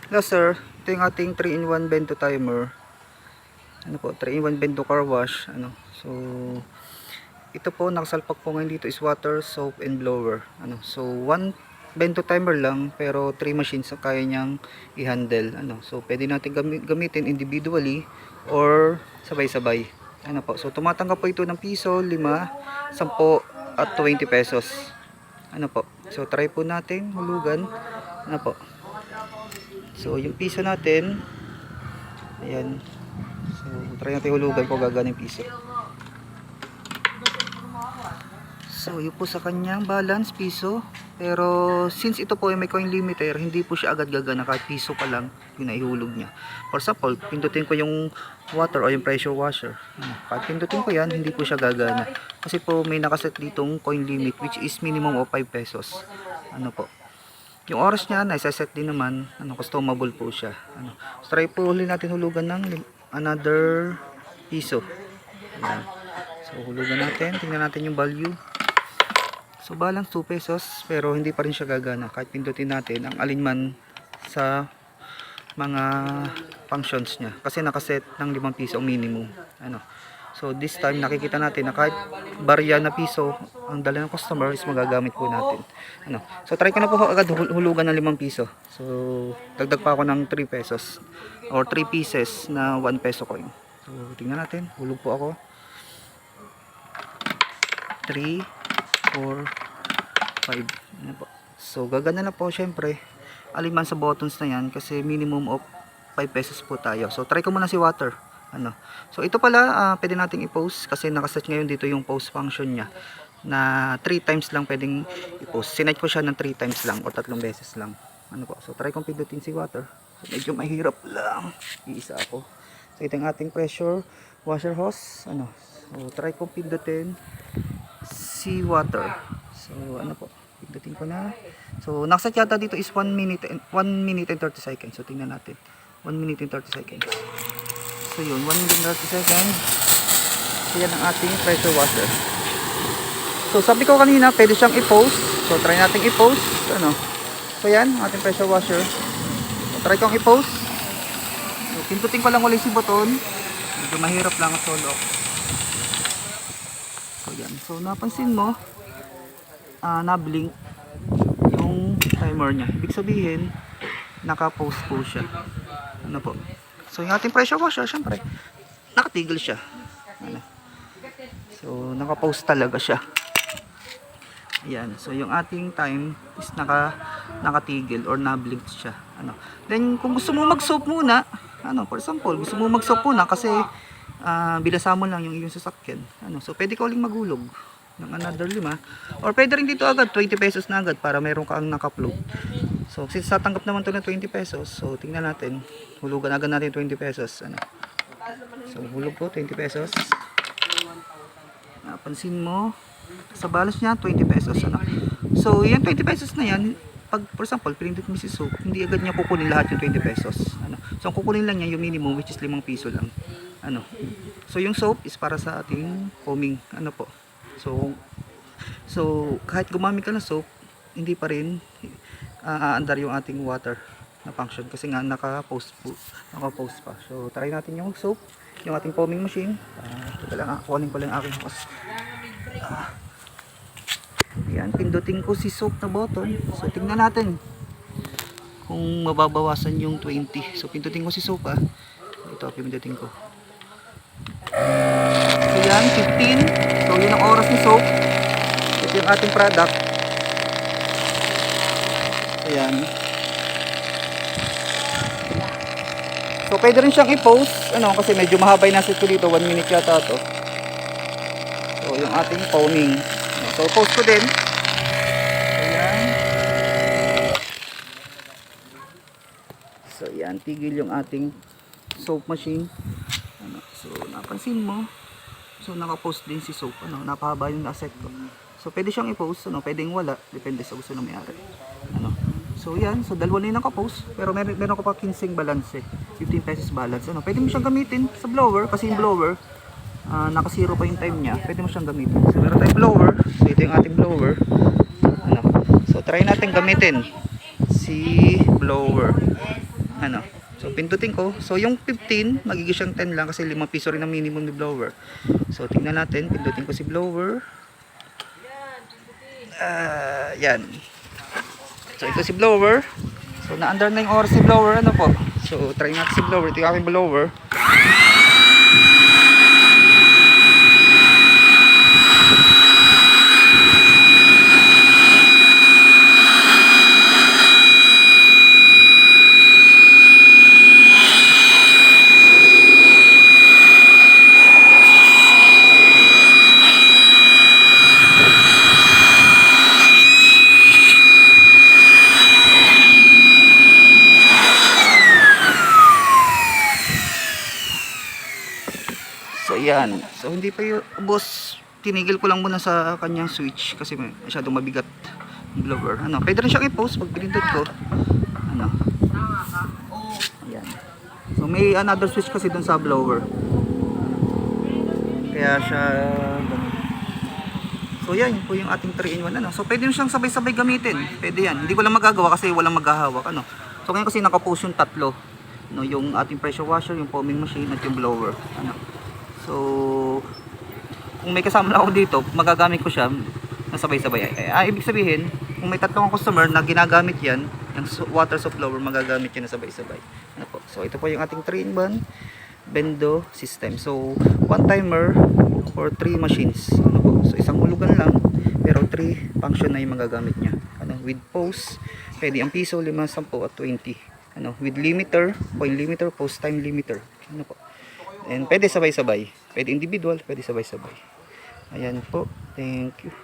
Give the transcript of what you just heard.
Hello sir, ito yung ating 3-in-1 bento timer. Ano po, 3-in-1 bento car wash. So ito po, nakasalpak po ngayon dito is water, soap, and blower. So one bento timer lang pero 3 machines ang kaya niyang i-handle. So pwede natin gamitin individually or sabay-sabay. So tumatanggap po ito ng piso, 5, 10 at 20 pesos. So try po natin hulugan. Ano po. So yung piso natin, ayan. So try natin hulugan kung gagana yung piso. So yun po sa kanyang balance, piso. Pero since ito po ay may coin limiter, hindi po siya agad gagana kahit piso pa lang yung naihulog niya. For example, pindutin ko yung water o yung pressure washer. Kahit pindutin ko yan, hindi po siya gagana. Kasi po may nakaset ditong coin limit which is minimum of 5 pesos. Yung oras niya, nasa-set din naman, customable po siya. So try po ulit natin hulugan ng another piso. Ayan. So hulugan natin, tingnan natin yung value. So balance 2 pesos, pero hindi pa rin siya gagana kahit pindutin natin ang alinman sa mga functions niya. Kasi nakaset ng 5 piso ang minimum. So this time nakikita natin na kahit barya na piso ang dala ng customer is magagamit po natin. So try ko na po agad hulugan ng 5 piso. So dagdag pa ako ng 3 pesos or 3 pieces na 1 peso coin. So tingnan natin, hulog po ako. 3, 4, 5. So gagana na po syempre. Aliman sa buttons na yan kasi minimum of 5 pesos po tayo. So try ko muna si water. So ito pala pwede nating i-post kasi nakaset ngayon dito yung post function niya na 3 times lang pwedeng i-post. Sinet ko siya ng 3 times lang o 3 beses lang. So try kong pindutin si water. So medyo mahirap lang. Iisa ako. So ito yung ating pressure washer hose. So try kong pindutin si water. So pindutin ko na. So nakaset yata dito is 1 minute and 30 seconds. So tingnan natin. 1 minute and 30 seconds. So yun, 1 minute and 30 seconds. So yan ang ating pressure washer. So sabi ko kanina, pwede siyang i-post. So try natin i-post. So yan, ating pressure washer. So try kong i-post. So pindutin ko lang ulit si button. Medyo mahirap lang ang solo. So yan. So napansin mo, na-blink yung timer niya. Ibig sabihin, naka-post po siya. So yung ating pressure washer, syempre, nakatigil siya. So naka-post talaga siya. Ayan. So yung ating time is nakatigil or na-blink siya. Then kung gusto mo mag-soap muna, for example, gusto mo mag-soap muna kasi binasa mo lang yung iyong sasakyan. So pwede ka uling maghulog ng another 5. Or pwede rin dito agad 20 pesos na agad para meron kang naka-upload. So since tatanggap naman to ng 20 pesos, so tingnan natin. Hulugan agad natin 20 pesos. So hulog ko 20 pesos. Napansin mo sa balance niya 20 pesos. So yan 20 pesos na yan, pag for example pinindot mo si soap, hindi agad niya kukunin lahat yung 20 pesos. So kukunin lang niya yung minimum which is 5 piso lang. So yung soap is para sa ating foaming. So kahit gumamit ka ng soap, hindi pa rin aandar yung ating water na function kasi nga naka-post pa. So try natin yung soap, yung ating foaming machine. Teka lang, kunin ko lang aking hose. Yan, pindutin ko si soap na button. So tingnan natin kung mababawasan yung 20. So pindutin ko si soap. Ito, pindutin ko. So yan, 15. So yun ang oras ni soap. Ito yung ating product. Ayan. So pwede rin siyang i-post kasi medyo mahaba yung nasit ko dito, 1 minute yata to. So yung ating foaming. So post ko din. Ayan. So yan, tigil yung ating soap machine. So napansin mo, so naka-post din si soap. Napahaba yung naset ko. So pwede siyang i-post, pwedeng wala, depende sa gusto ng may-ari. So yan, so dalawa na yung naka-post, pero meron ko pa 15 balance 15 pesos balance. Pwede mo siyang gamitin sa blower kasi yung blower naka 0 pa yung time niya. Pwede mo siyang gamitin. So meron tayong blower. So ito yung ating blower. So try natin gamitin si blower. pindutin ko. So yung 15, magiging siyang 10 lang kasi 5 piso rin ang minimum ni blower. So tingnan natin, pindutin ko si blower. Yan. So ito si blower. So na-under na yung oras si blower, ano po. So try natin si blower. Ito yung aking blower. So yan. So hindi pa yung boss, tinigil ko lang muna sa kanyang switch kasi masyadong mabigat yung blower. Ano, pwede rin siyang i-post pag pinindot ko. Ano. Ayan. So may another switch kasi dun sa blower. Kaya siya ganun. So yan, yun po yung ating 3-in-1 ano. So pwede nyo siyang sabay-sabay gamitin. Pwede yan. Hindi ko lang magagawa kasi walang maghahawak ano. So ngayon kasi naka-post yung tatlo. No, yung ating pressure washer, yung foaming machine at yung blower. Ano. So, kung may kasama na ako dito, magagamit ko siya na sabay-sabay. Ibig sabihin, kung may tatlong customer na ginagamit yan, yung water soap blower, magagamit yan na sabay-sabay. Ano po? So, ito po yung ating 3-in-1 Bendo system. So, one timer for 3 machines. Ano po? So, isang hulugan lang, pero 3 function na yung magagamit niya. Ano, with pause, pwede ang piso, 5, 10 at 20. Ano, with limiter, point limiter, pause time limiter. Ano po? And pwede sabay-sabay. Pwede individual, pwede sabay-sabay. Ayan po. Thank you.